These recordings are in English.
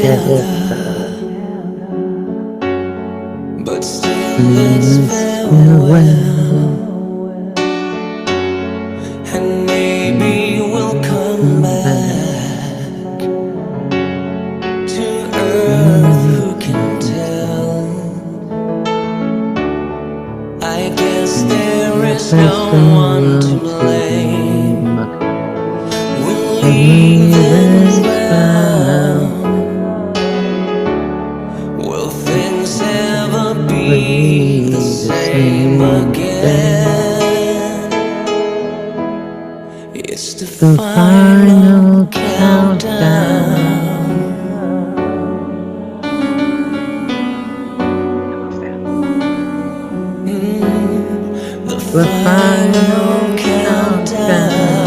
together, but still it's farewell. And maybe we'll come back to earth, who can tell? I guess there is no one to blame when leaving bound. Will things ever be the same again? It's the final countdown. The final countdown.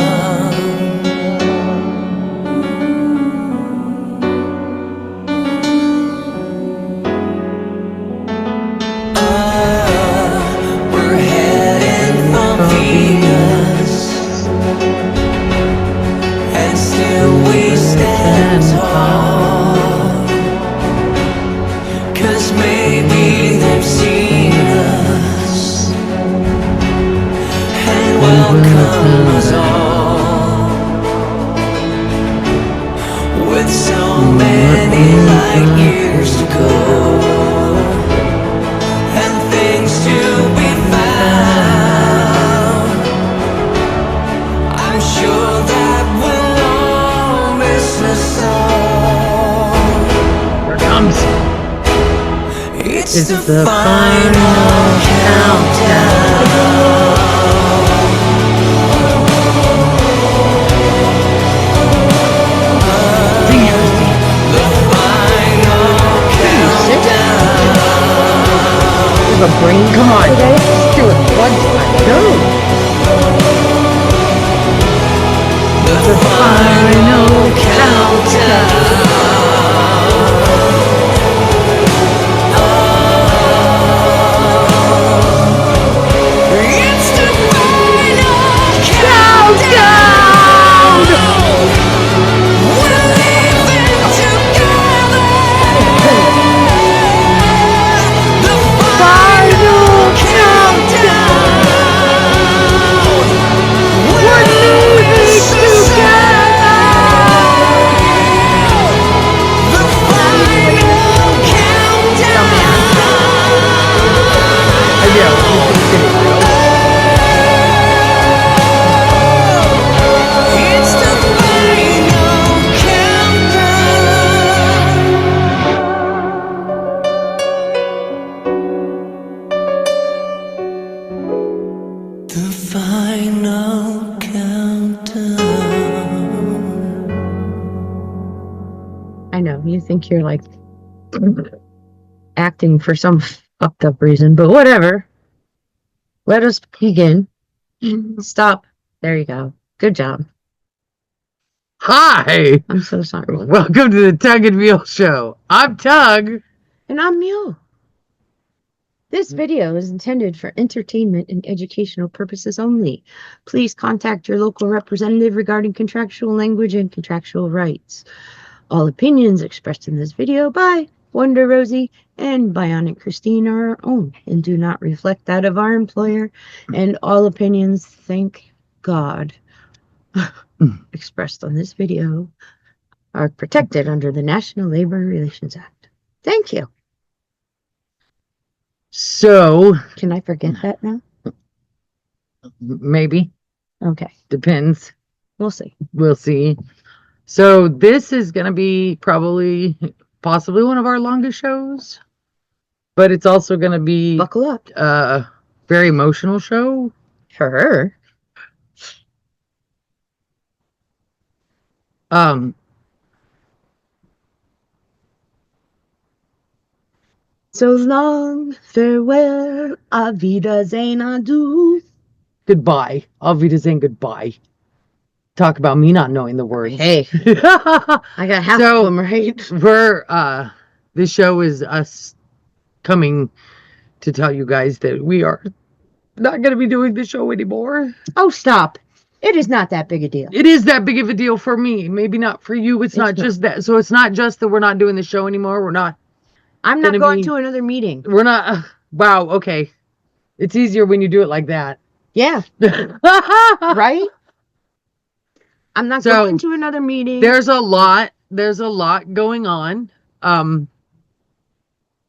We're heading for Venus, and still we stand tall. 'Cause maybe they've seen us and welcome us all, with so many light years to go and things to be found. I'm sure that we'll all miss the song. Here it comes. It's the final countdown. Sing it, Christine. The final countdown. You have a brain? Come on. Let's do it one time. No. The final countdown. It's the final countdown. We're living together. The final countdown. We're living together. The final countdown. I know. You can sing it. It's the final countdown. The final countdown. I know. You think you're like acting for some fucked up reason, but whatever. Let us begin. Stop. There you go. Good job. Hi! I'm so sorry. Welcome to the Tug and Mule Show. I'm Tug. And I'm Mule. This video is intended for entertainment and educational purposes only. Please contact your local representative regarding contractual language and contractual rights. All opinions expressed in this video by Wonder Rosie and Bionic Christine are our own and do not reflect that of our employer. And all opinions, thank God, expressed on this video are protected under the National Labor Relations Act. Thank you. So, Can I forget that now? maybe. Okay, Depends. we'll see. We'll see. So, this is going to be possibly one of our longest shows. But it's also going to be Buckle up. a very emotional show. For her. So long, farewell, auf Wiedersehen, adieu. Goodbye. Auf Wiedersehen, goodbye. Talk about me not knowing the words. Hey, I got half So- of them right. This show is us coming to tell you guys that we are not going to be doing the show anymore. Oh, stop. It is not that big a deal. It is that big of a deal for me. Maybe not for you. It's not not. just that. So it's not just that we're not doing the show anymore. I'm not gonna going be- to another meeting. We're not. Wow. Okay. It's easier when you do it like that. Yeah, right? I'm not So, going to another meeting. There's a lot going on.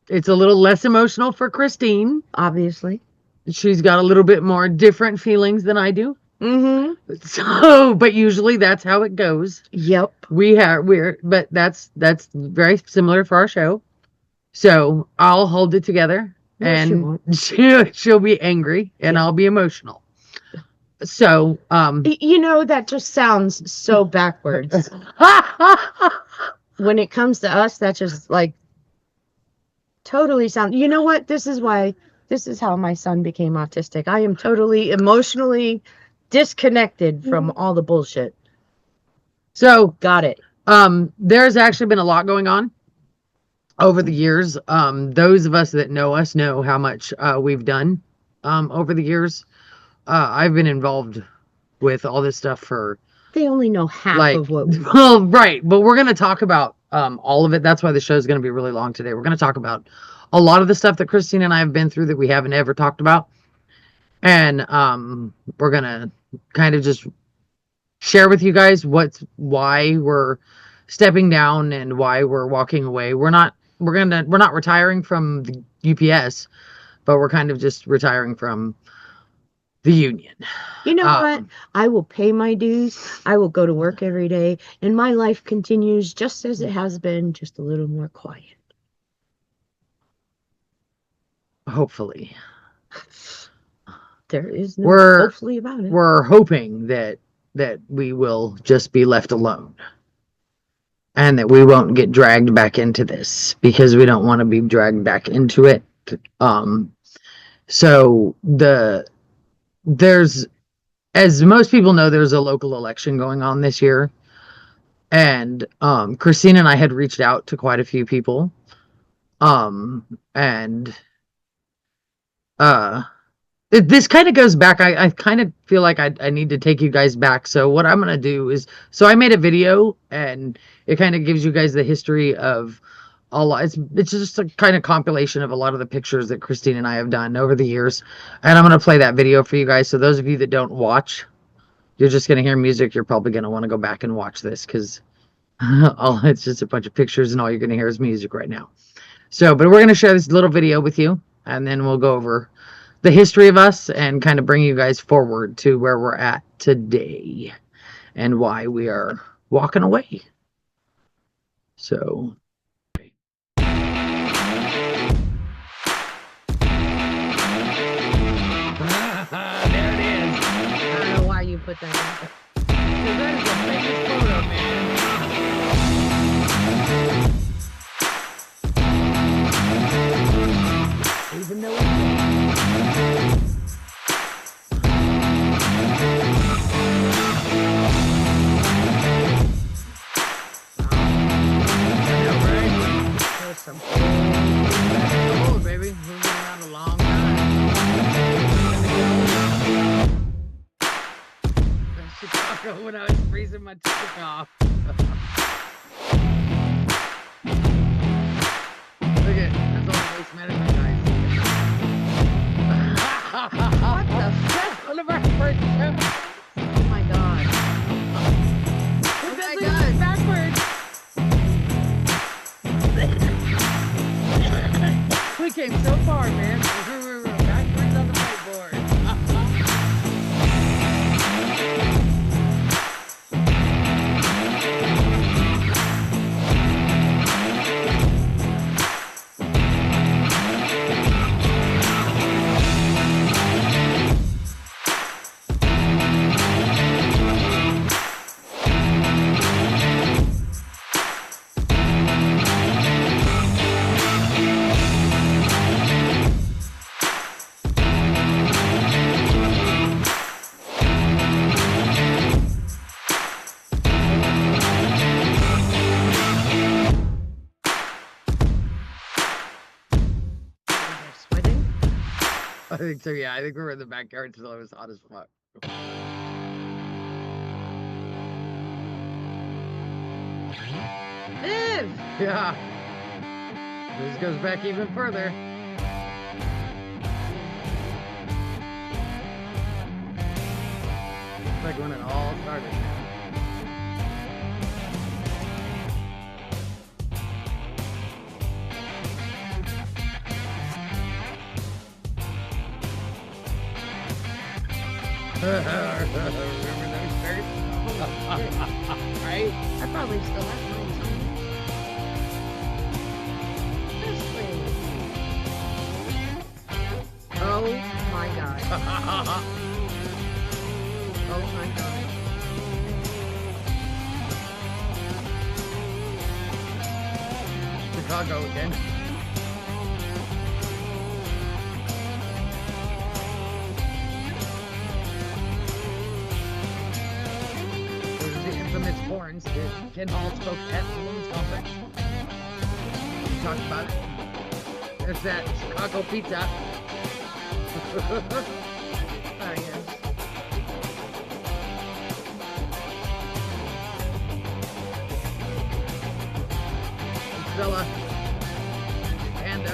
It's a little less emotional for Christine. Obviously. She's got a little bit more different feelings than I do. Mm-hmm. So, but usually that's how it goes. Yep. But that's very similar for our show. So I'll hold it together, No, she and won't. she'll be angry, and Yeah. I'll be emotional. So, You know, that just sounds so backwards. When it comes to us, that just like totally sounds. You know what? This is how my son became autistic. I am totally emotionally disconnected from all the bullshit. so Got it. there's actually been a lot going on over the years. Those of us that know us know how much we've done over the years. I've been involved with all this stuff for They only know half like, of what we well, right, but we're going to talk about all of it. That's why the show is going to be really long today. We're going to talk about a lot of the stuff that Christine and I have been through that we haven't ever talked about, and we're going to kind of just share with you guys why we're stepping down and why we're walking away. We're not retiring from the UPS, but we're kind of just retiring from the union. You know what? I will pay my dues. I will go to work every day, and my life continues just as it has been, just a little more quiet. Hopefully. There is no We're- hopefully about it. We're hoping that we will just be left alone, and that we won't get dragged back into this, because we don't want to be dragged back into it. So there's, as most people know, there's a local election going on this year, and Christine and I had reached out to quite a few people, and this kind of goes back. I kind of feel like I need to take you guys back. So what I'm gonna do is, so I made a video, and it kind of gives you guys the history of a lot. It's just a kind of compilation of a lot of the pictures that Christine and I have done over the years, and I'm gonna play that video for you guys. So those of you that don't watch, you're just gonna hear music. You're probably gonna want to go back and watch this, because it's just a bunch of pictures, and all you're gonna hear is music right now. So, but we're gonna share this little video with you, and then we'll go over the history of us and kind of bring you guys forward to where we're at today and why we are walking away. So. There it is. I don't know why you put that in. That is the famous photo, man. Even though There's some old, baby. We've been around a long time. Chicago when I was freezing my ticket off. Look at that's all the waste management guys. What the fuck? One of our first shows. Oh my god. Oh my my God. God, backwards. We came so far, man. We were backwards on the whiteboard. They're sweating. I think so, yeah. I think we were in the backyard until it was hot as fuck. Viv! Yeah. This goes back even further. It's like when it all started. Remember those shirts? Right? I probably still have mine somewhere. This way. Oh my god. Oh my god. Chicago again. This is the infamous horns that Ken Hall spoke at the Women's Conference. We talked about it. There's that Chicago pizza. Oh yes. Stella. Panda.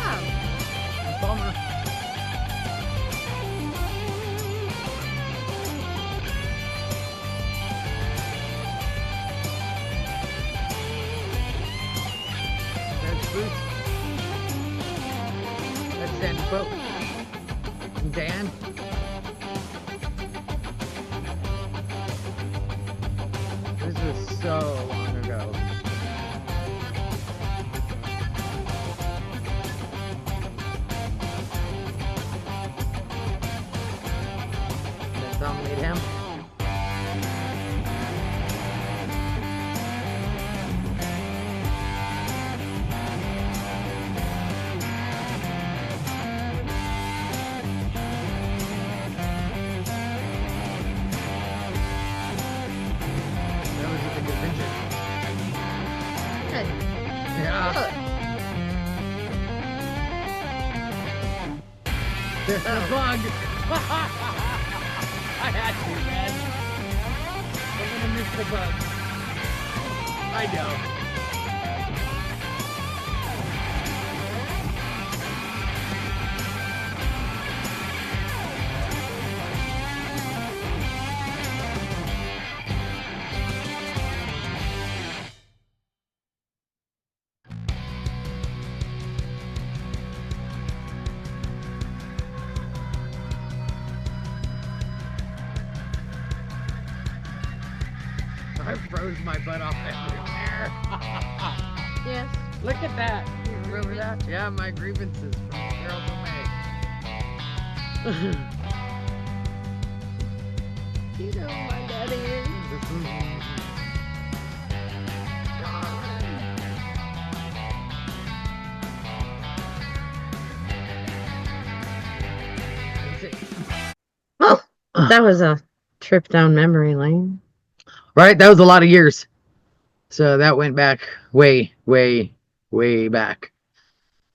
Oh, Bummer. There's Boots. That's Sandy Pope. And Dan. This was so long ago. That's how I made him. That was at the convention. good. Yeah. Look. There's the bug. I had to, man. I'm gonna miss the bug. I know. I froze my butt off everywhere. Yes. Look at that. You remember that? Yeah, my grievances from Carol May. You know my daddy. Oh, that was a trip down memory lane. Right? That was a lot of years. So that went back way, way, way back.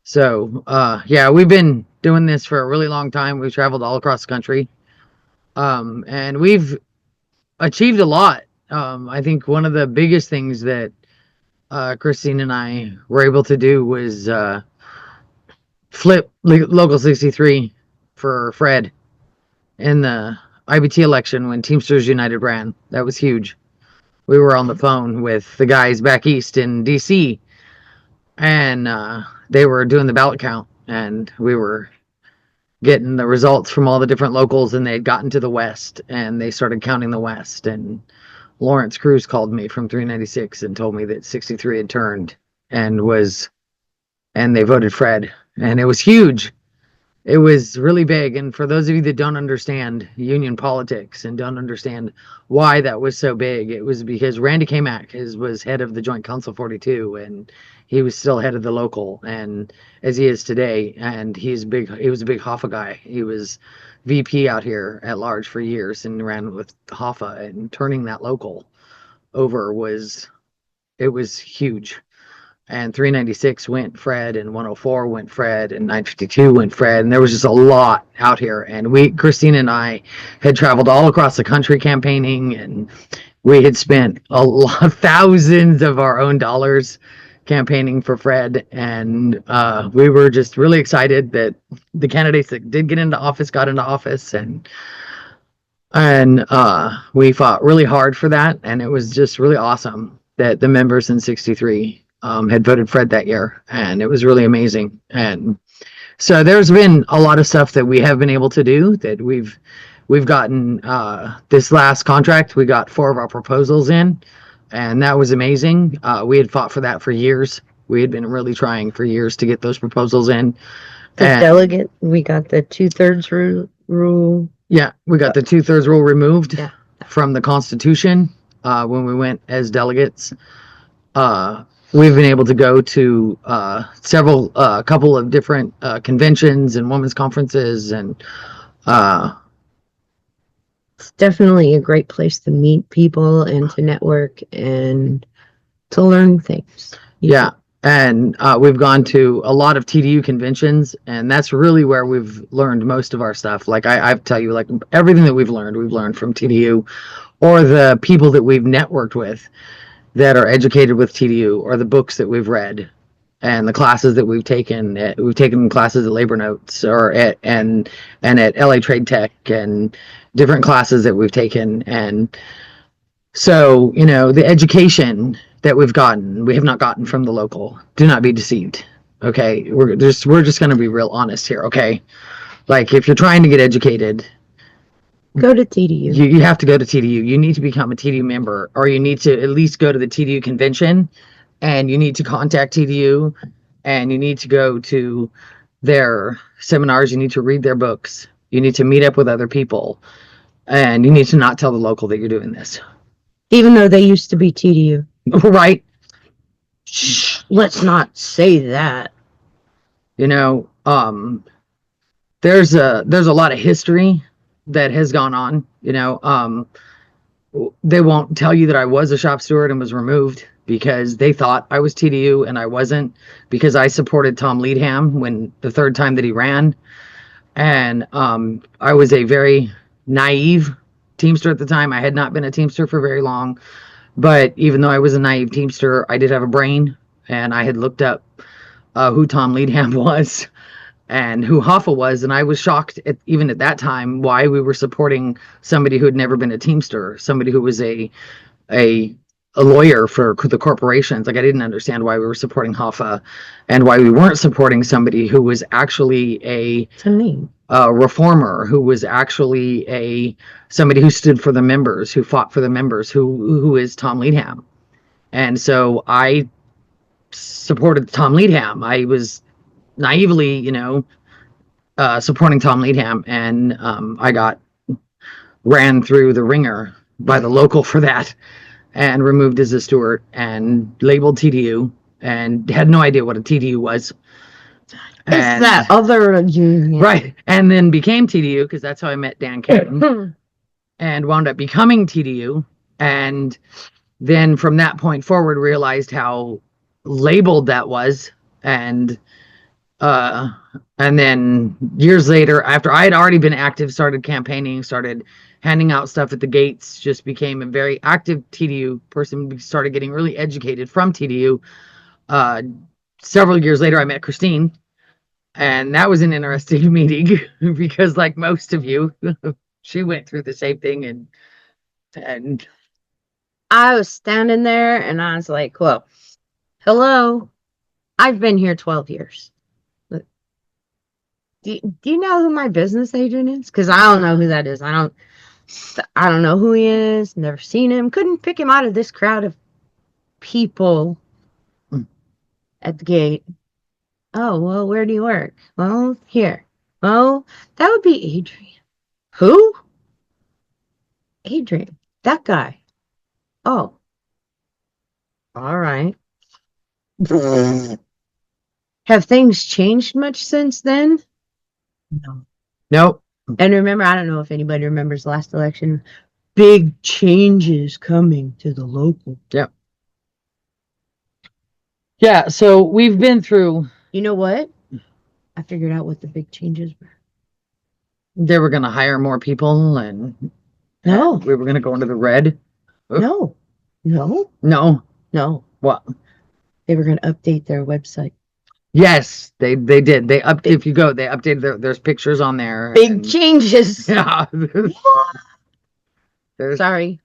So, yeah, we've been doing this for a really long time. We've traveled all across the country. And we've achieved a lot. I think one of the biggest things that Christine and I were able to do was flip Local 63 for Fred in the IBT election when Teamsters United ran. That was huge. We were on the phone with the guys back east in DC, and they were doing the ballot count, and we were getting the results from all the different locals, and they had gotten to the west, and they started counting the west, and Lawrence Cruz called me from 396 and told me that 63 had turned and they voted Fred, and it was huge. It was really big. And for those of you that don't understand union politics and don't understand why that was so big, it was because Randy Kamak was head of the Joint Council 42, and he was still head of the local, and as he is today. And he was a big Hoffa guy. He was VP out here at large for years and ran with Hoffa, and turning that local over was huge. and 396 went Fred, and 104 went Fred, and 952 went Fred, and there was just a lot out here. And Christina and I had traveled all across the country campaigning, and we had spent a lot, thousands of our own dollars campaigning for Fred, and we were just really excited that the candidates that did get into office got into office, and we fought really hard for that, and it was just really awesome that the members in 63 had voted Fred that year, and it was really amazing. And so there's been a lot of stuff that we have been able to do that we've gotten this last contract. We got 4 of our proposals in, and that was amazing. We had fought for that for years. We had been really trying for years to get those proposals in. The And- delegate, we got the 2/3 rule. Yeah, we got the 2/3 rule removed Yeah. from the Constitution when we went as delegates. We've been able to go to several, couple of different conventions and women's conferences, and It's definitely a great place to meet people and to network and to learn things. yeah, and we've gone to a lot of TDU conventions, and that's really where we've learned most of our stuff. Like I tell you, like everything that we've learned from TDU, or the people that we've networked with that are educated with TDU, or the books that we've read, and the classes that we've taken. We've taken classes at Labor Notes, or at LA Trade Tech, and different classes that we've taken. And so, you know, the education that we've gotten, we have not gotten from the local. Do not be deceived. Okay, we're just going to be real honest here. Okay, like if you're trying to get educated, Go to TDU. you have to go to TDU. You need to become a TDU member, or you need to at least go to the TDU convention, and you need to contact TDU, and you need to go to their seminars. You need to read their books. You need to meet up with other people, and you need to not tell the local that you're doing this. Even though they used to be TDU. Right? Shh, let's not say that. You know, there's a lot of history that has gone on. You know, they won't tell you that I was a shop steward and was removed because they thought I was TDU, and I wasn't, because I supported Tom Leadham when the 3rd time that he ran. And I was a very naive Teamster at the time. I had not been a Teamster for very long, but even though I was a naive Teamster, I did have a brain, and I had looked up who Tom Leadham was and who Hoffa was, and I was shocked even at that time why we were supporting somebody who had never been a Teamster, somebody who was a lawyer for the corporations. Like, I didn't understand why we were supporting Hoffa, and why we weren't supporting somebody who was actually a reformer, who was actually somebody who stood for the members, who fought for the members, who is Tom Leadham. And so I supported Tom Leadham. I was naively, you know, supporting Tom Leadham, and I ran through the ringer by the local for that, and removed as a steward, and labeled TDU, and had no idea what a TDU was. It's that other union. Right. And then became TDU, because that's how I met Dan Canton, and wound up becoming TDU. And then from that point forward, realized how labeled that was. And then years later, after I had already been active, started campaigning, started handing out stuff at the gates, just became a very active TDU person, started getting really educated from TDU. Several years later, I met Christine, and that was an interesting meeting because, like most of you, she went through the same thing, and I was standing there and I was like, well, hello, I've been here 12 years. Do you know who my business agent is? Because I don't know who that is. I don't know who he is. Never seen him. Couldn't pick him out of this crowd of people at the gate. Oh, well, where do you work? Well, here. Oh, that would be Adrian. Who? Adrian. That guy. Oh. All right. Have things changed much since then? No. nope. And remember, I don't know if anybody remembers last election. Big changes coming to the local. Yep. Yeah, so we've been through. You know what? I figured out what the big changes were. They were going to hire more people, and No. we were going to go into the red. No. No. No, No. what? They were going to update their website. Yes, they did. If you go, they updated. There's pictures on there. Big and- changes. Yeah, there's Sorry.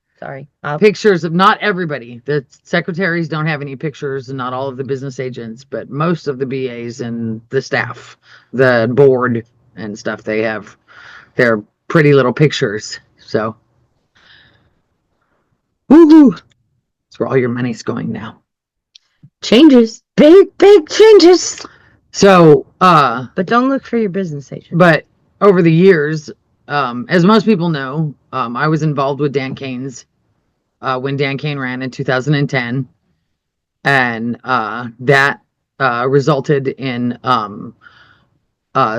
pictures of not everybody. The secretaries don't have any pictures, and not all of the business agents, but most of the BAs and the staff, the board and stuff. They have their pretty little pictures. So, woohoo! That's where all your money's going now. Changes. Big changes. So, But don't look for your business agent. but over the years, as most people know, I was involved with Dan Cain's when Dan Cain ran in 2010, and that resulted in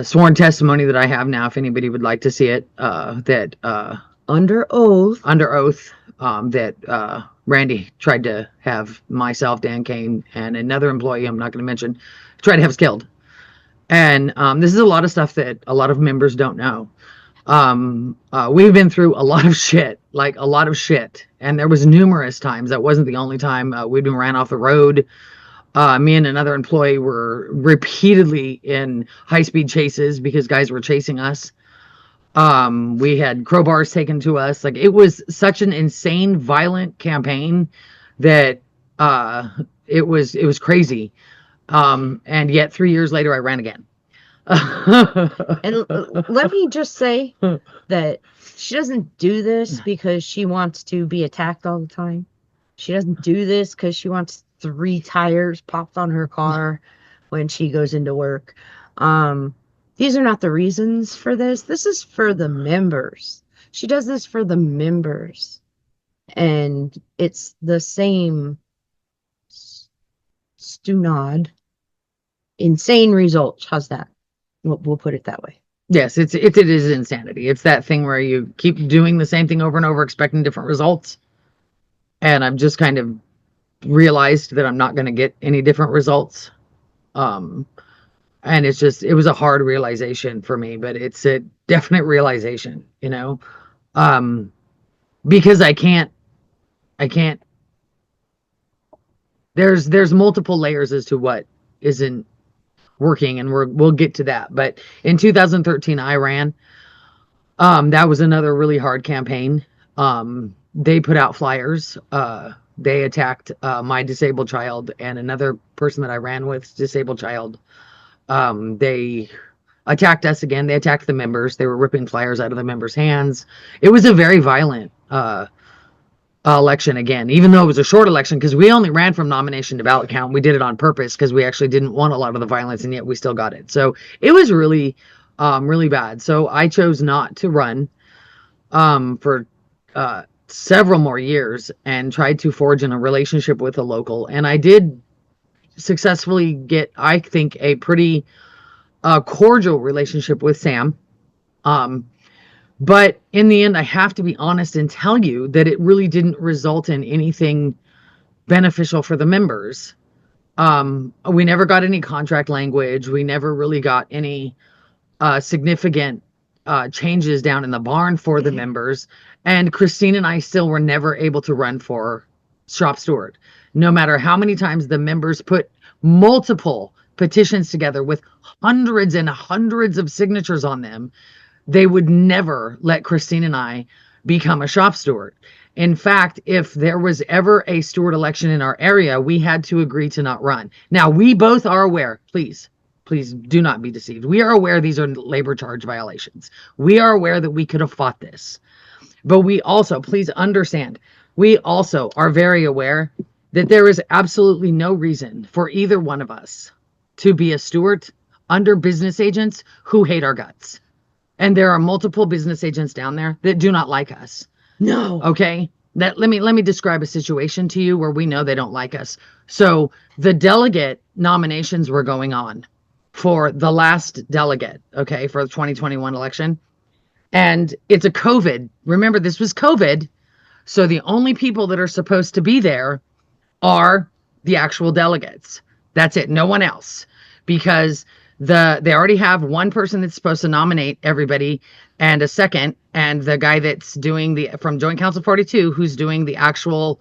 sworn testimony that I have now. If anybody would like to see it, that Under oath. under oath, that Randy tried to have myself, Dan Cain, and another employee I'm not going to mention, tried to have us killed. And this is a lot of stuff that a lot of members don't know. We've been through a lot of shit, like a lot of shit. And there was numerous times. That wasn't the only time we'd been ran off the road. Me and another employee were repeatedly in high-speed chases because guys were chasing us. We had crowbars taken to us. Like, it was such an insane, violent campaign that it was crazy. And yet 3 years later, I ran again. And let me just say that she doesn't do this because she wants to be attacked all the time. She doesn't do this because she wants 3 tires popped on her car when she goes into work. These are not the reasons for this. This is for the members. She does this for the members. And it's the same stunad. Insane results. How's that? We'll put it that way. Yes, it is insanity. It's that thing where you keep doing the same thing over and over, expecting different results. And I've just kind of realized that I'm not going to get any different results. And it was a hard realization for me, but it's a definite realization, because I can't, there's multiple layers as to what isn't working, and we'll get to that. But in 2013, I ran. That was another really hard campaign. They put out flyers. They attacked my disabled child and another person that I ran with, disabled child. They attacked us again. They attacked the members. They were ripping flyers out of the members' hands. It was a very violent election again, even though it was a short election, because we only ran from nomination to ballot count. We did it on purpose because we actually didn't want a lot of the violence, and yet we still got it. So it was really, really bad. So I chose not to run for several more years and tried to forge in a relationship with a local. And I did successfully get, I think, a pretty cordial relationship with Sam. But in the end, I have to be honest and tell you that it really didn't result in anything beneficial for the members. We never got any contract language. We never really got any significant changes down in the barn for the members. And Christine and I still were never able to run for shop steward. No matter how many times the members put multiple petitions together with hundreds and hundreds of signatures on them, they would never let Christine and I become a shop steward. In fact, if there was ever a steward election in our area, we had to agree to not run. Now, we both are aware, please do not be deceived. We are aware these are labor charge violations. We are aware that we could have fought this. But we also, please understand, we also are very aware that there is absolutely no reason for either one of us to be a steward under business agents who hate our guts. And there are multiple business agents down there that do not like us. No. Okay? Let me describe a situation to you where we know they don't like us. So the delegate nominations were going on for the last delegate, okay, for the 2021 election. And it's a COVID. Remember, this was COVID. So the only people that are supposed to be there are the actual delegates. That's it. No one else. Because they already have one person that's supposed to nominate everybody and a second, and the guy that's doing from Joint Council 42 who's doing the actual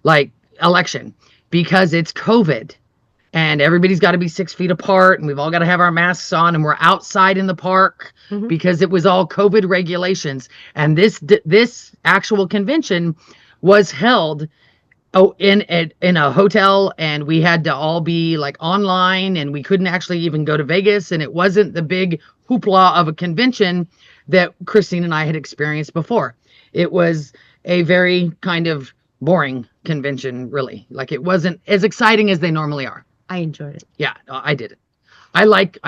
like election, because it's COVID and everybody's got to be 6 feet apart and we've all got to have our masks on and we're outside in the park because it was all COVID regulations. And this actual convention was held in a hotel, and we had to all be like online, and we couldn't actually even go to Vegas, and it wasn't the big hoopla of a convention that Christine and I had experienced before. It was a very kind of boring convention, really. Like, it wasn't as exciting as they normally are. I enjoyed it. Yeah, I did it. I like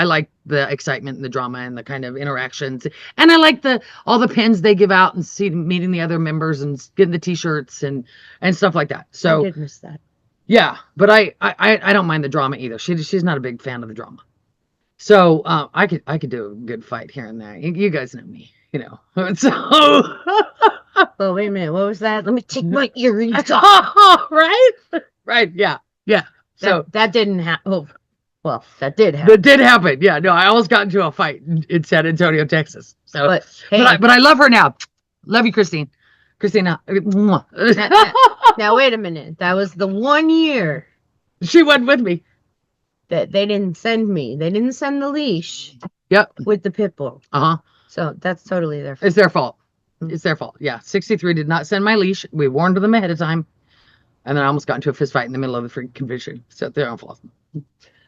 the excitement and the drama and the kind of interactions, and I like all the pins they give out and meeting the other members and getting the t-shirts and stuff like that. So I did miss that. yeah, but I don't mind the drama either. She's not a big fan of the drama. So I could do a good fight here and there. You guys know me, you know. So Well, wait a minute. What was that? Let me take my earrings off. right, yeah. So that didn't happen. Oh, well, that did happen. that did happen. Yeah, no, I almost got into a fight in San Antonio, Texas. So, But hey, but I love her now. Love you, Christine. Christina. now wait a minute. That was the 1 year She went with me. that they didn't send me. They didn't send the leash Yep. with the pit bull. So that's totally their fault. It's their fault. It's their fault. Yeah. 63 did not send my leash. We warned them ahead of time. And then I almost got into a fist fight in the middle of the freaking convention. So they're on fault.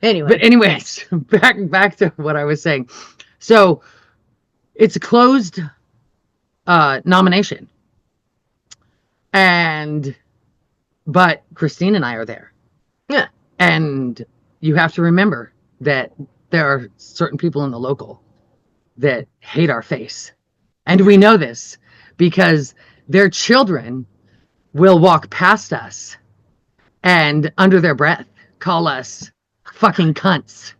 Anyway. But anyways, back to what I was saying. So it's a closed nomination. But Christine and I are there. Yeah. And you have to remember that there are certain people in the local that hate our face. And we know this because their children will walk past us and under their breath call us fucking cunts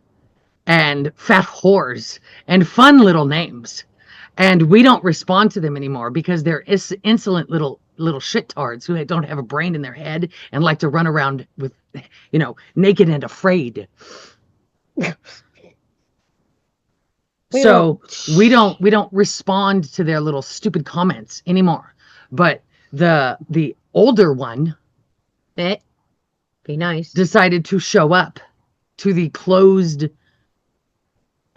and fat whores and fun little names. And we don't respond to them anymore because they're insolent little shittards who don't have a brain in their head and like to run around with, naked and afraid. So we don't respond to their little stupid comments anymore. But the older one Be nice. decided to show up to the closed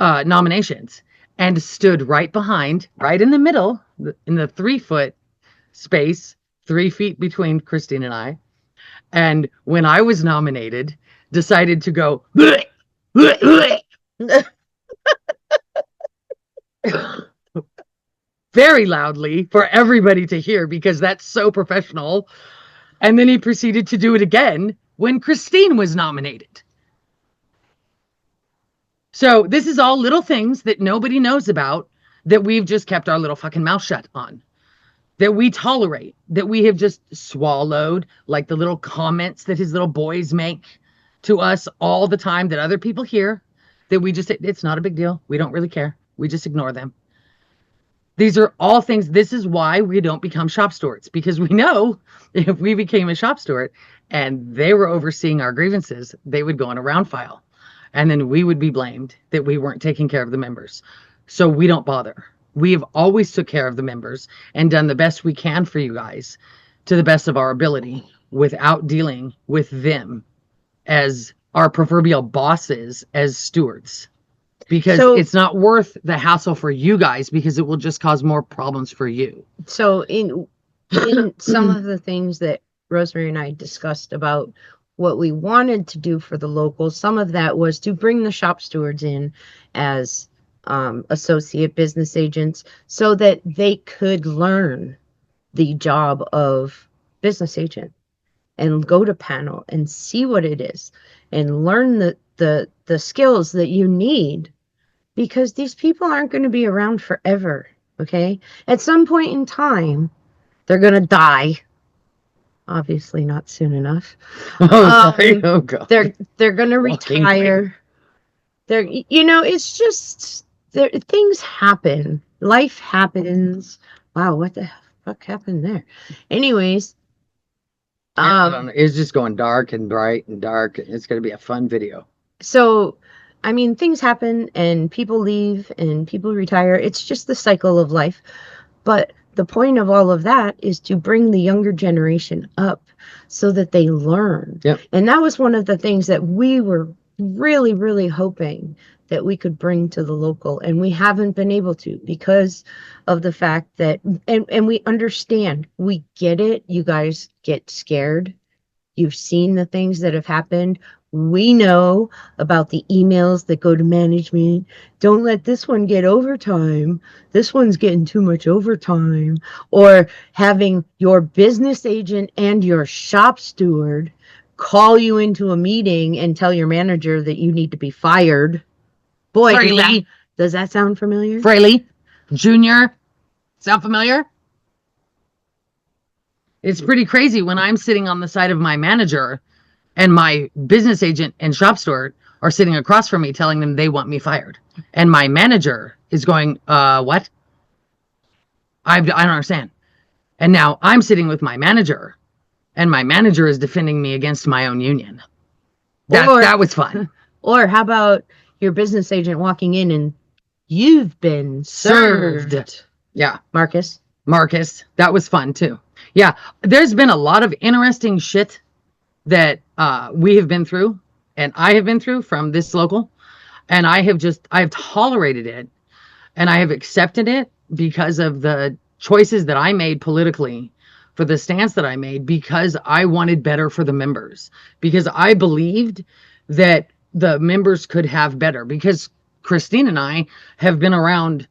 nominations and stood right behind, right in the middle, in the 3-foot space, 3 feet between Christine and I. And when I was nominated, decided to go bleh, bleh, bleh, very loudly for everybody to hear because that's so professional. And then he proceeded to do it again when Christine was nominated. So this is all little things that nobody knows about that we've just kept our little fucking mouth shut on, that we tolerate, that we have just swallowed, like the little comments that his little boys make to us all the time that other people hear, that we just say, it's not a big deal. We don't really care. We just ignore them. These are all things. This is why we don't become shop stewards, because we know if we became a shop steward and they were overseeing our grievances, they would go on a round file. And then we would be blamed that we weren't taking care of the members. So we don't bother. We have always took care of the members and done the best we can for you guys to the best of our ability without dealing with them as our proverbial bosses as stewards. Because it's not worth the hassle for you guys because it will just cause more problems for you. So in some of the things that Rosemary and I discussed about what we wanted to do for the locals, some of that was to bring the shop stewards in as associate business agents so that they could learn the job of business agent and go to panel and see what it is and learn the skills that you need, because these people aren't going to be around forever. Okay. At some point in time, they're going to die. Obviously not soon enough. Oh, sorry. Oh God. They're going to retire. It's just things happen. Life happens. Wow. What the fuck happened there? Anyways, I don't know. It's just going dark and bright and dark. It's going to be a fun video. So, I mean, things happen and people leave and people retire. It's just the cycle of life. But the point of all of that is to bring the younger generation up so that they learn. Yep. And that was one of the things that we were really, really hoping that we could bring to the local. And we haven't been able to because of the fact that, and we understand, we get it. You guys get scared. You've seen the things that have happened. We know about the emails that go to management. Don't let this one get overtime. This one's getting too much overtime. Or having your business agent and your shop steward call you into a meeting and tell your manager that you need to be fired. Boy, Fraley. does that sound familiar? Fraley Jr. Sound familiar? It's pretty crazy when I'm sitting on the side of my manager and my business agent and shop steward are sitting across from me telling them they want me fired. And my manager is going, what? I don't understand. And now I'm sitting with my manager and my manager is defending me against my own union. That was fun. Or how about your business agent walking in and you've been served? Yeah. Marcus, that was fun too. Yeah, there's been a lot of interesting shit that we have been through and I have been through from this local, and I've tolerated it and I have accepted it because of the choices that I made politically, for the stance that I made, because I wanted better for the members, because I believed that the members could have better, because Christine and I have been around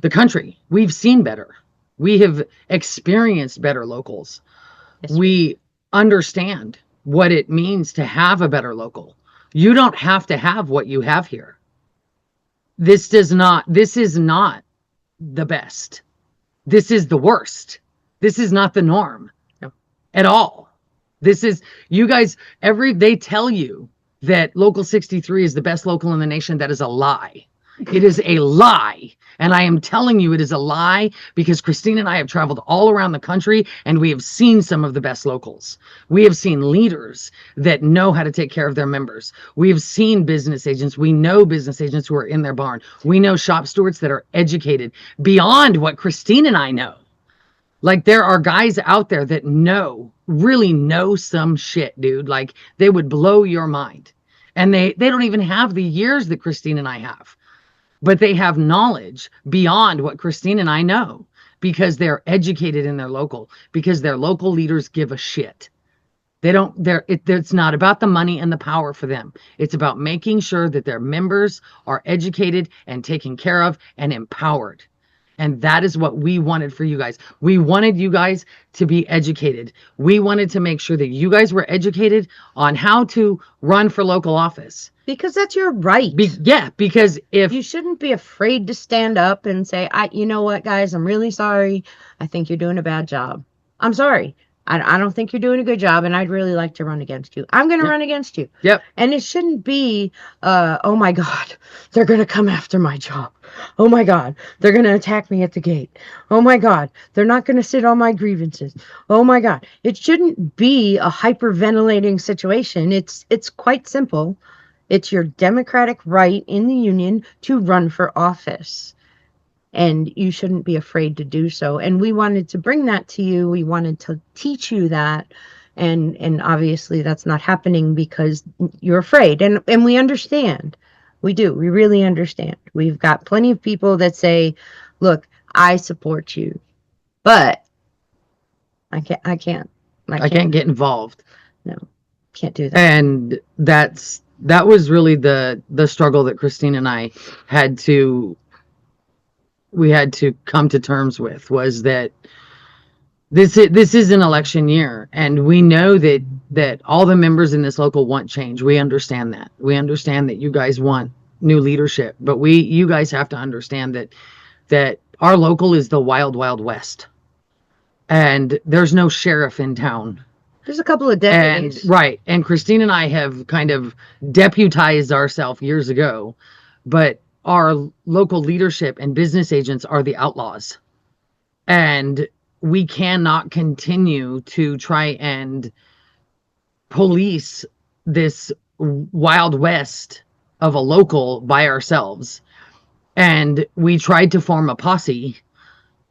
the country. We've seen better. We have experienced better locals. Yes, we understand what it means to have a better local. You don't have to have what you have here. This is not the best. This is the worst. This is not the norm at all. This is, you guys, they tell you that Local 63 is the best local in the nation. That is a lie. It is a lie. And I am telling you it is a lie because Christine and I have traveled all around the country and we have seen some of the best locals. We have seen leaders that know how to take care of their members. We have seen business agents. We know business agents who are in their barn. We know shop stewards that are educated beyond what Christine and I know. Like, there are guys out there that really know some shit, dude. Like, they would blow your mind. And they don't even have the years that Christine and I have. But they have knowledge beyond what Christine and I know because they're educated in their local, because their local leaders give a shit. It's not about the money and the power for them. It's about making sure that their members are educated and taken care of and empowered. And that is what we wanted for you guys. We wanted you guys to be educated. We wanted to make sure that you guys were educated on how to run for local office. Because that's your right. Because if you shouldn't be afraid to stand up and say, you know what, guys, I'm really sorry. I think you're doing a bad job. I'm sorry. I don't think you're doing a good job, and I'd really like to run against you. I'm going to run against you. Yep. And it shouldn't be, oh my God, they're going to come after my job. Oh my God, they're going to attack me at the gate. Oh my God, they're not going to sit on my grievances. Oh my God. It shouldn't be a hyperventilating situation. It's quite simple. It's your democratic right in the union to run for office. And you shouldn't be afraid to do so. And we wanted to bring that to you. We wanted to teach you that. And obviously that's not happening because you're afraid. And we understand. We do. We really understand. We've got plenty of people that say, look, I support you, but I can't get involved. No, can't do that. And that was really the struggle that Christine and I had to come to terms with, was that this is an election year, and we know that all the members in this local want change. We understand that. We understand that you guys want new leadership, but you guys have to understand that our local is the wild, wild west, and there's no sheriff in town. There's a couple of deputies. And Christine and I have kind of deputized ourselves years ago, but our local leadership and business agents are the outlaws. And we cannot continue to try and police this wild west of a local by ourselves. And we tried to form a posse.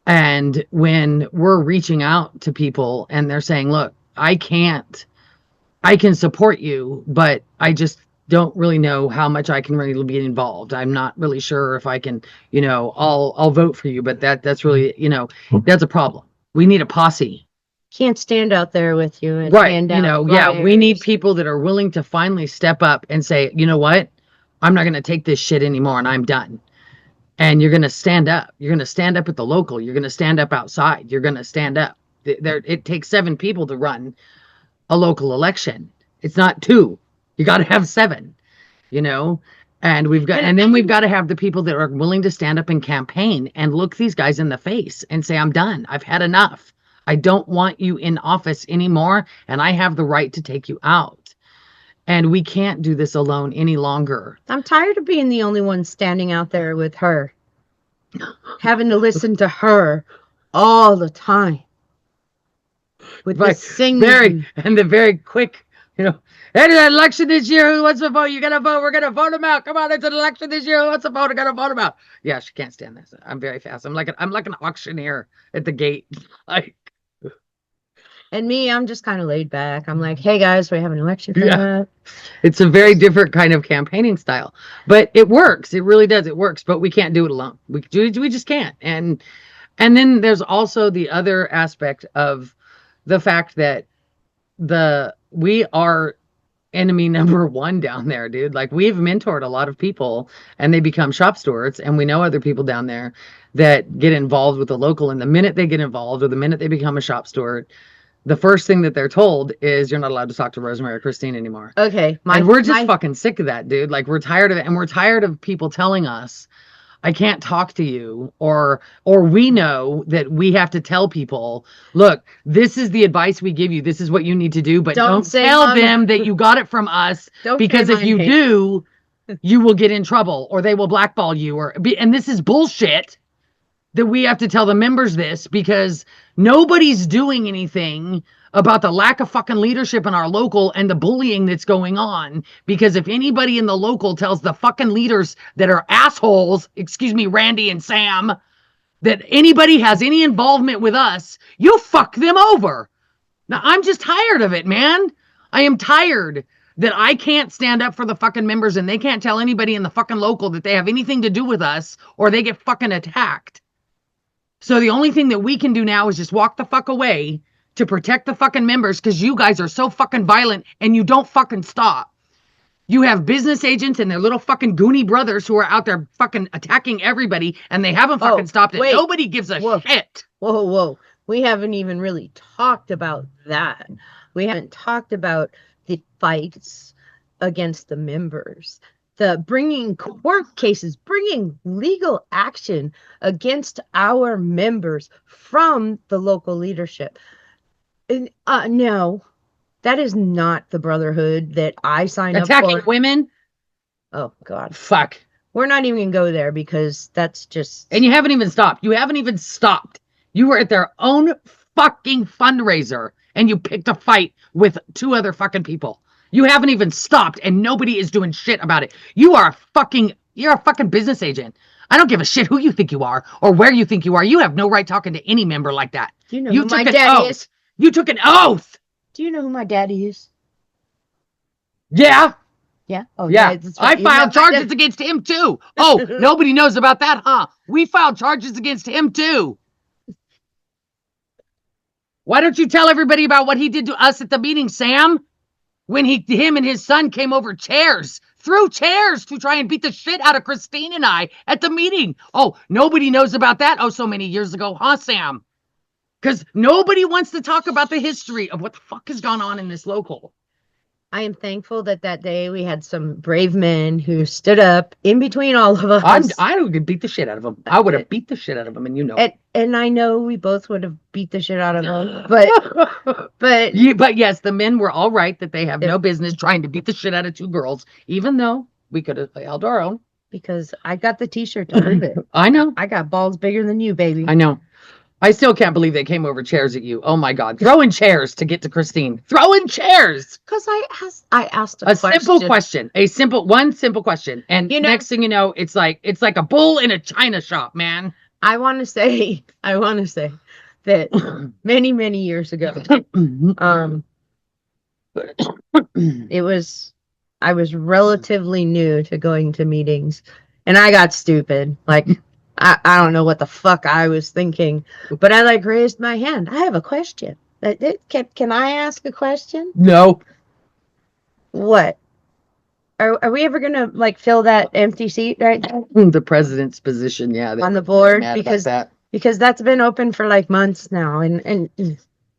And when we're reaching out to people and they're saying, look, I can support you, but I just don't really know how much I can really be involved. I'm not really sure if I can, I'll vote for you, but that's really, that's a problem. We need a posse. Can't stand out there with you and Right. hand out We need flyers. people that are willing to finally step up and say, you know what? I'm not going to take this shit anymore and I'm done. And you're going to stand up. You're going to stand up at the local. You're going to stand up outside. You're going to stand up. It takes 7 people to run a local election. It's not 2. You got to have 7, and then we've got to have the people that are willing to stand up and campaign and look these guys in the face and say, I'm done. I've had enough. I don't want you in office anymore, and I have the right to take you out. And we can't do this alone any longer. I'm tired of being the only one standing out there with her, having to listen to her all the time. With the singing. The very quick, hey, there's an election this year. Who wants to vote? You got to vote. We're going to vote them out. Come on, it's an election this year. Who wants to vote? I got to vote them out. Yeah, she can't stand this. I'm very fast. I'm like an auctioneer at the gate. And me, I'm just kind of laid back. I'm like, hey guys, we have an election coming up. It's a very different kind of campaigning style, but it works. It really does. It works, but we can't do it alone. We just can't. And then there's also the other aspect of the fact that we are enemy number 1 down there, dude. Like, we've mentored a lot of people and they become shop stewards, and we know other people down there that get involved with the local, and the minute they get involved or the minute they become a shop steward, the first thing that they're told is you're not allowed to talk to Rosemary or Christine anymore. Okay. And we're just fucking sick of that, dude. Like, we're tired of it, and we're tired of people telling us, I can't talk to you, or we know that we have to tell people, look, this is the advice we give you. This is what you need to do, but don't tell them that you got it from us, because if you do, you will get in trouble, or they will blackball you, and this is bullshit that we have to tell the members this, because nobody's doing anything about the lack of fucking leadership in our local and the bullying that's going on. Because if anybody in the local tells the fucking leaders that are assholes, excuse me, Randy and Sam, that anybody has any involvement with us, you fuck them over. Now, I'm just tired of it, man. I am tired that I can't stand up for the fucking members and they can't tell anybody in the fucking local that they have anything to do with us, or they get fucking attacked. So the only thing that we can do now is just walk the fuck away to protect the fucking members, because you guys are so fucking violent and you don't fucking stop. You have business agents and their little fucking goony brothers who are out there fucking attacking everybody, and they haven't fucking stopped it. Nobody gives a shit. Whoa. We haven't even really talked about that. We haven't talked about the fights against the members. The bringing court cases, bringing legal action against our members from the local leadership. And, no, that is not the brotherhood that I signed up for. Attacking women? Oh, God. Fuck. We're not even going to go there, because that's just... And you haven't even stopped. You were at their own fucking fundraiser, and you picked a fight with 2 other fucking people. You haven't even stopped, and nobody is doing shit about it. You're a fucking business agent. I don't give a shit who you think you are or where you think you are. You have no right talking to any member like that. Do you know who my daddy is? You took an oath. Do you know who my daddy is? Yeah. Yeah? Oh, yeah. That's right. I filed charges against him, too. Oh, nobody knows about that, huh? We filed charges against him, too. Why don't you tell everybody about what he did to us at the meeting, Sam? When him and his son came over threw chairs to try and beat the shit out of Christine and I at the meeting. Oh, nobody knows about that. Oh, so many years ago, huh, Sam? Because nobody wants to talk about the history of what the fuck has gone on in this local. I am thankful that day we had some brave men who stood up in between all of us. I would beat the shit out of them. I would have beat the shit out of them, and you know. And I know we both would have beat the shit out of them, but yes, the men were all right that they have no business trying to beat the shit out of 2 girls, even though we could have held our own. Because I got the T-shirt to prove it. I know. I got balls bigger than you, baby. I know. I still can't believe they came over chairs at you. Oh my God. Throwing chairs to get to Christine. Throwing chairs. Because I asked a Simple question. One simple question. And You know- next thing you know, it's like a bull in a china shop, man. I want to say that many years ago, I was relatively new to going to meetings, and I got stupid. Like, I don't know what the fuck I was thinking, but I like raised my hand. I have a question. Can I ask a question? No. What? Are we ever gonna like fill that empty seat right now The president's position, yeah. on the board? Mad about Because that. that's been open for like months now, and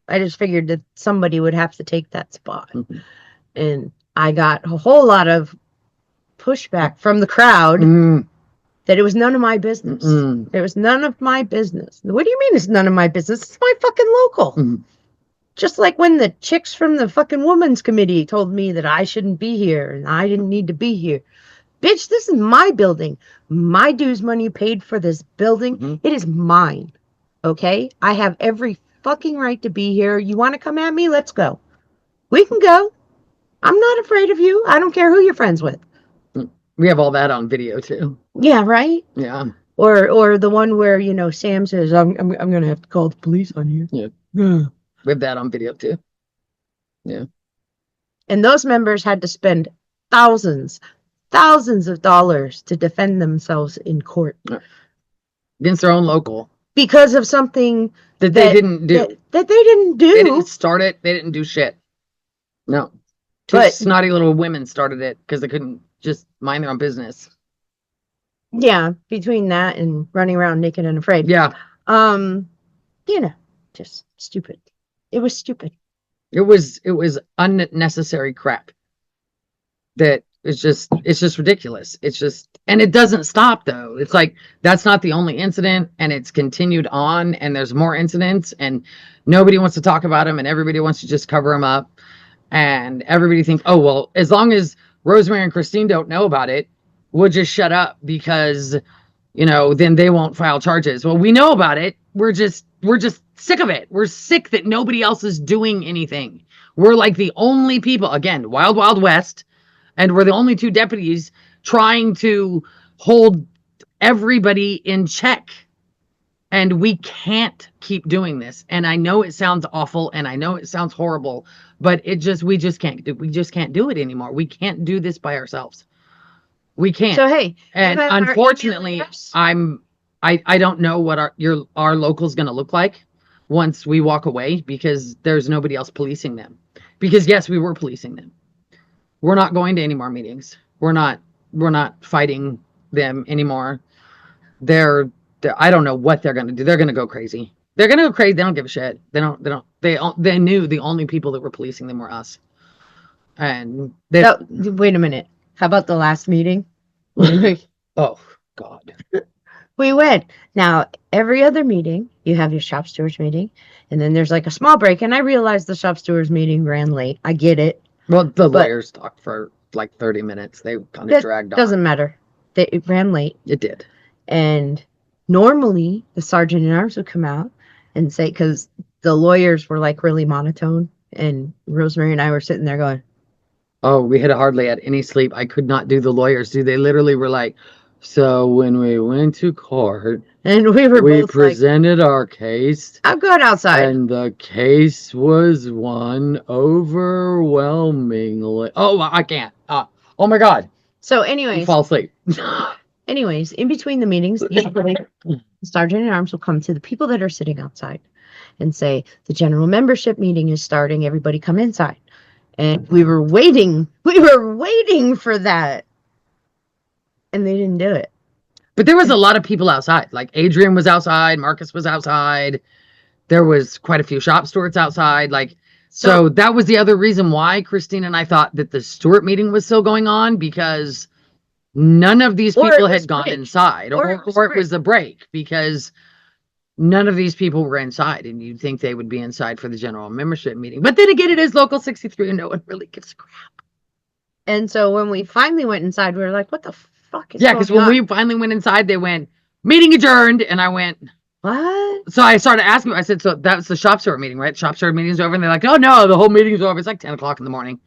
I just figured that somebody would have to take that spot. Mhm. And I got a whole lot of pushback from the crowd that it was none of my business. It was none of my business. What do you mean it's none of my business? It's my fucking local. Mhm. Just like when the chicks from the fucking women's committee told me that I shouldn't be here and I didn't need to be here. Bitch, this is my building. My dues money paid for this building. Mhm. It is mine. Okay? I have every fucking right to be here. You want to come at me? Let's go. We can go. I'm not afraid of you. I don't care who you're friends with. We have all that on video too. Yeah, right? Yeah. Or the one where, you know, Sam says, I'm going to have to call the police on you. Yeah. We have that on video too. Yeah. And those members had to spend thousands of dollars to defend themselves in court Against their own local. because of something That they didn't do. that they didn't do. They didn't start it. They didn't do shit. No. Two But- snotty little women started it because they couldn't just mind their own business. Yeah, between that and running around naked and afraid. Yeah. You know, just stupid. It was stupid. It was unnecessary crap. That it's just ridiculous. And it doesn't stop though. It's like that's not the only incident, and it's continued on, and there's more incidents, and nobody wants to talk about them, and everybody wants to just cover them up, and everybody thinks, oh well, as long as Rosemary and Christine don't know about it, we'll just shut up because then they won't file charges. Well, we know about it. We're just sick of it. We're sick that nobody else is doing anything. We're like the only people, again, Wild Wild West, and we're the only two deputies trying to hold everybody in check. And we can't keep doing this. And I know it sounds awful and I know it sounds horrible, but we just can't do it anymore. We can't do this by ourselves. We can't. So hey, And you have our unfortunately, email address? I don't know what our local's going to look like once we walk away, because there's nobody else policing them. Because yes, we were policing them. We're not going to any more meetings. We're not fighting them anymore. I don't know what they're going to do. They're going to go crazy. They're going to go crazy. They don't give a shit. They knew the only people that were policing them were us. And Wait a minute. How about the last meeting? oh God. We went. Now, every other meeting, you have your shop stewards meeting, and then there's like a small break. And I realized the shop stewards meeting ran late. I get it. Well, the lawyers talked for like 30 minutes. They kind of That dragged on. doesn't matter. It ran late. It did. And normally the sergeant at arms would come out and say, because the lawyers were like really monotone, and Rosemary and I were sitting there going, Oh, we had hardly had any sleep. I could not do the lawyers. They literally were like, so when we went to court, and we were we both like, presented our case, I'm going outside. and the case was won overwhelmingly. Oh, I can't. Oh my God. So I anyways, fall asleep. in between the meetings, usually the sergeant at arms will come to the people that are sitting outside and say, the general membership meeting is starting. Everybody come inside. And we were waiting for that. And they didn't do it. But there was a lot of people outside. Like Adrian was outside. Marcus was outside. There was quite a few shop stewards outside. Like, so that was the other reason why Christine and I thought that the Stewart meeting was still going on, because none of these Or it people was had gone break. inside, Or or it was it was the break, because none of these people were inside, and you'd think they would be inside for the general membership meeting. But then again, it is Local 63 and no one really gives a crap. And so when we finally went inside, we were like, what the fuck is Yeah, going because when on? we finally went inside, they went, meeting adjourned, and I went, What? So I started asking. I said, so that's the shop steward meeting, right? Shop steward meeting's over, and they're like, oh no, the whole meeting's over. It's like 10 o'clock in the morning.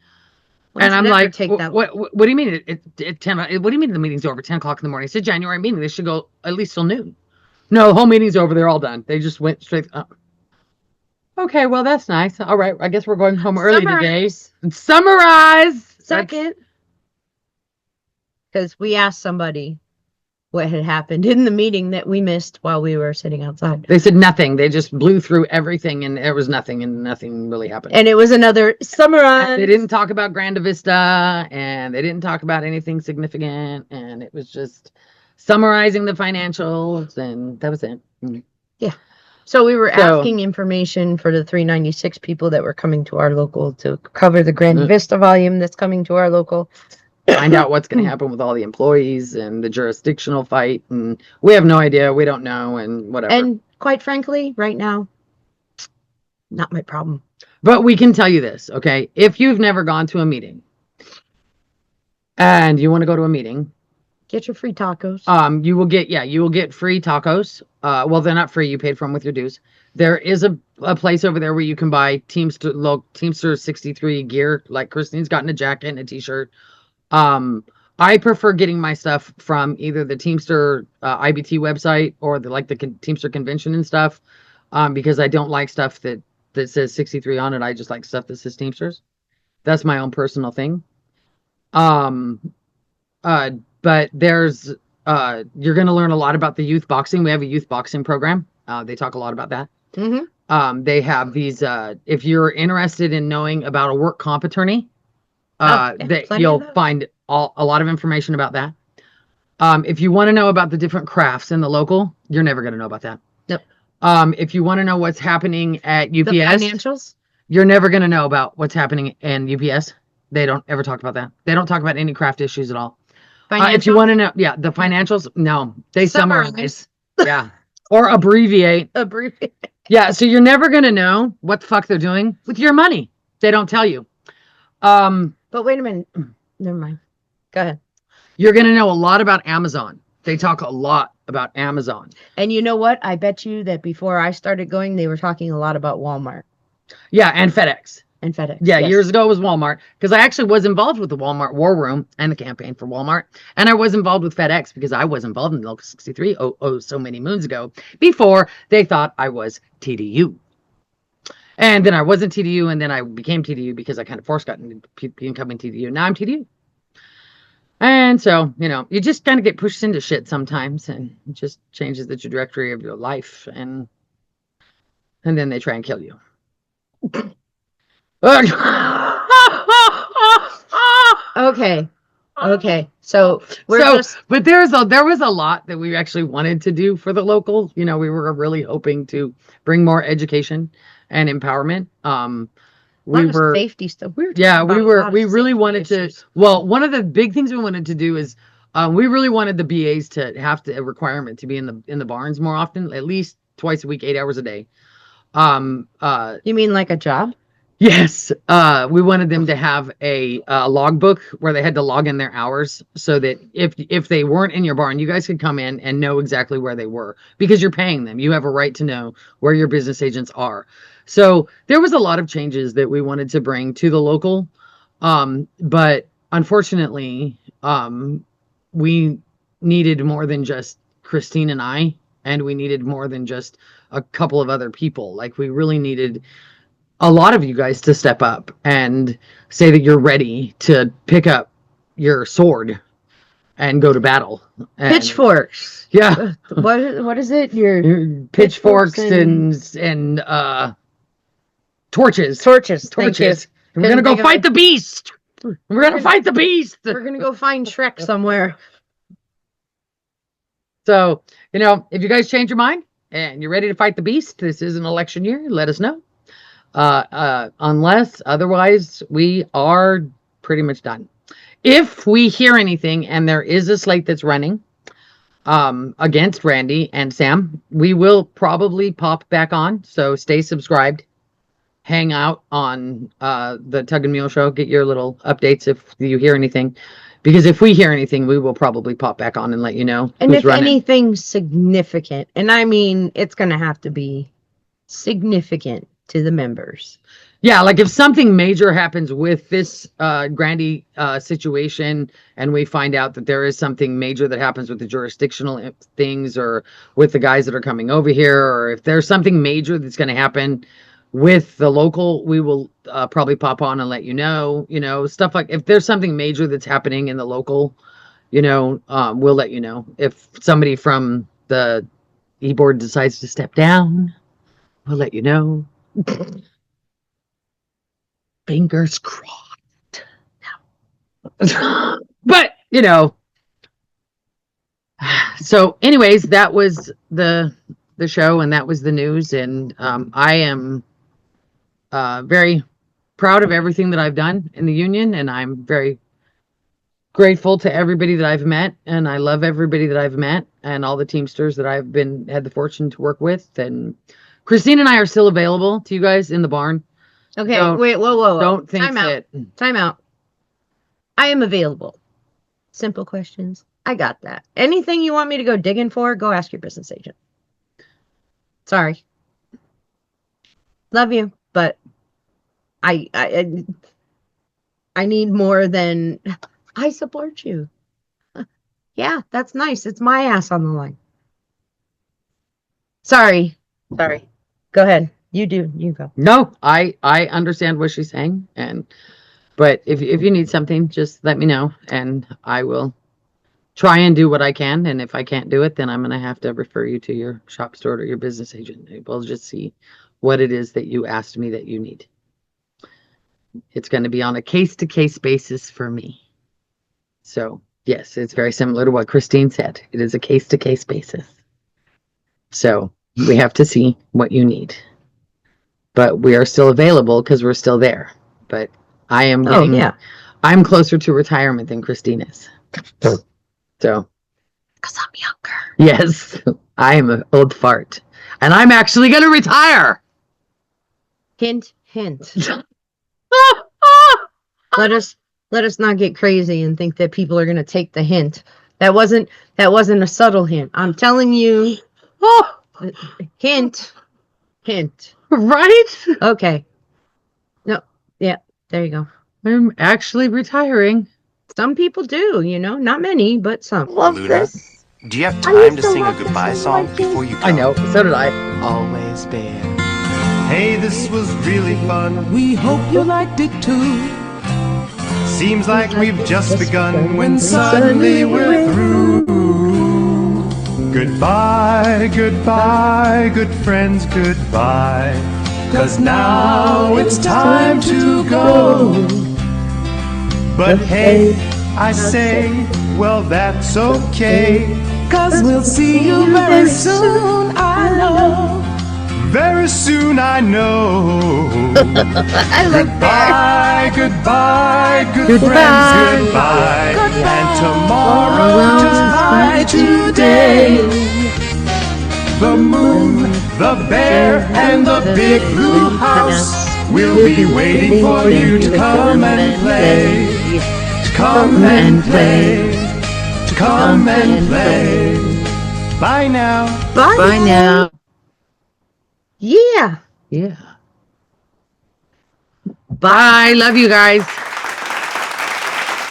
When And does I'm it ever like, take that what do you mean? It 10? What do you mean the meeting's over 10 o'clock in the morning? It's a January meeting. They should go at least till noon. No, the whole meeting's over. They're all done. They just went straight. Okay, well that's nice. All right, I guess we're going home early today. Summarize. Second, because we asked somebody what had happened in the meeting that we missed while we were sitting outside. They said nothing. They just blew through everything, and there was nothing, and nothing really happened. And it was another summarize. They didn't talk about Grande Vista, and they didn't talk about anything significant, and it was just summarizing the financials, and that was it. So we were So- asking information for the 396 people that were coming to our local to cover the Grande Mhm. Vista volume that's coming to our local. Find out what's going to happen with all the employees and the jurisdictional fight, and we have no idea. We don't know, and whatever. And quite frankly, right now, not my problem. But we can tell you this, okay? If you've never gone to a meeting and you want to go to a meeting, Get your free tacos. you will get free tacos. Well, they're not free. You paid for them with your dues. There is a place over there where you can buy Teamster 63 gear. Like Christine's gotten a jacket and a t-shirt. I prefer getting my stuff from either the Teamster IBT website or the Teamster convention and stuff. Because I don't like stuff that says 63 on it. I just like stuff that says Teamsters. That's my own personal thing. But there's you're going to learn a lot about the youth boxing. We have a youth boxing program. They talk a lot about that. Mm-hmm. They have these if you're interested in knowing about a work comp attorney, plenty of you'll those. find a lot of information about that. If you want to know about the different crafts in the local, you're never going to know about that. Nope. If you want to know what's happening at UPS, The financials. you're never going to know about what's happening in UPS. They don't ever talk about that. They don't talk about any craft issues at all. If you want to know, the financials, no, they summarize. Yeah. Or abbreviate. Abbreviate. Yeah. So you're never going to know what the fuck they're doing with your money. They don't tell you. But wait a minute. Never mind. Go ahead. You're going to know a lot about Amazon. They talk a lot about Amazon. And you know what? I bet you that before I started going, they were talking a lot about Walmart Yeah. And FedEx. and FedEx. Yeah, Yes. years ago it was Walmart because I actually was involved with the Walmart War Room and the campaign for Walmart, and I was involved with FedEx because I was involved in Local 63 so many moons ago before they thought I was TDU. And then I wasn't TDU, and then I became TDU because I kind of force got into becoming TDU. Now I'm TDU. And so, you just kind of get pushed into shit sometimes, and it just changes the trajectory of your life, and then they try and kill you. Okay. Okay. So But there was a lot that we actually wanted to do for the local. We were really hoping to bring more education and empowerment. We were safety stuff. We really wanted to. Well, one of the big things we wanted to do is we really wanted the BAs to have a requirement to be in the barns more often, at least twice a week, 8 hours a day. You mean like a job? Yes, we wanted them to have a logbook where they had to log in their hours so that if they weren't in your barn, you guys could come in and know exactly where they were because you're paying them. You have a right to know where your business agents are. So there was a lot of changes that we wanted to bring to the local, but unfortunately, we needed more than just Christine and I, and we needed more than just a couple of other people. Like we really needed a lot of you guys to step up and say that you're ready to pick up your sword and go to battle. And, Pitchforks. Yeah. What is it? Your pitchforks and torches. torches. Thank you. Torches. And we're gonna go fight the beast. We're gonna fight the beast. We're gonna go find Shrek somewhere. So, if you guys change your mind and you're ready to fight the beast, this is an election year, let us know. Unless otherwise, we are pretty much done. If we hear anything and there is a slate that's running against Randy and Sam, we will probably pop back on. So stay subscribed. Hang out on the Tug and Mule Show. Get your little updates if you hear anything. Because if we hear anything, we will probably pop back on and let you know. And who's if running. anything significant, and I mean, it's going to have to be significant to the members. Yeah, like if something major happens with this Grandy situation, and we find out that there is something major that happens with the jurisdictional things, or with the guys that are coming over here, or if there's something major that's going to happen with the local, we will probably pop on and let you know. You know, stuff like if there's something major that's happening in the local, you know, we'll let you know. If somebody from the e-board decides to step down, we'll let you know. Fingers crossed. But, you know. So anyways, that was the show, and that was the news, and I am very proud of everything that I've done in the union, and I'm very grateful to everybody that I've met, and I love everybody that I've met, and all the Teamsters that I've had the fortune to work with. And Christine and I are still available to you guys in the barn. Okay, Don't- wait, whoa. Don't think Time out. that. Time out. I am available. Simple questions. I got that. Anything you want me to go digging for, go ask your business agent. Sorry. Love you, but I need more than I support you. Yeah, that's nice. It's my ass on the line. Sorry. Go ahead. You go. No, I understand what she's saying, but if you need something, just let me know, and I will try and do what I can. And if I can't do it, then I'm gonna have to refer you to your shop steward or your business agent. We'll just see what it is that you asked me that you need. It's going to be on a case-to-case basis for me. So yes, it's very similar to what Christine said. It is a case-to-case basis. So we have to see what you need. But we are still available because we're still there. But I am getting, I'm closer to retirement than Christine is. So. Because I'm younger. Yes, I am an old fart. And I'm actually going to retire. Hint. Let us not get crazy and think that people are going to take the hint. That wasn't a subtle hint. I'm telling you. Hint. Right? Okay. No. Yeah. There you go. I'm actually retiring. Some people do, not many, but some. Love Luna, this. do you have time to sing a goodbye song before you go? I know. So did I. Always there. Hey, this was really fun. We hope you liked it too. Seems like we've just begun when suddenly we're through. Goodbye, goodbye, good friends, goodbye. 'Cause now it's time to go. But hey, I say, well, that's okay. 'Cause we'll see you very soon, I know. Very soon, I know. I like Goodbye, goodbye, good friends, goodbye. And tomorrow, just like today, the moon, the bear, and the big blue house will be waiting for you to come and play. To come and play. To come and play. Bye now. Bye now. Yeah. Yeah. Bye. Love you guys.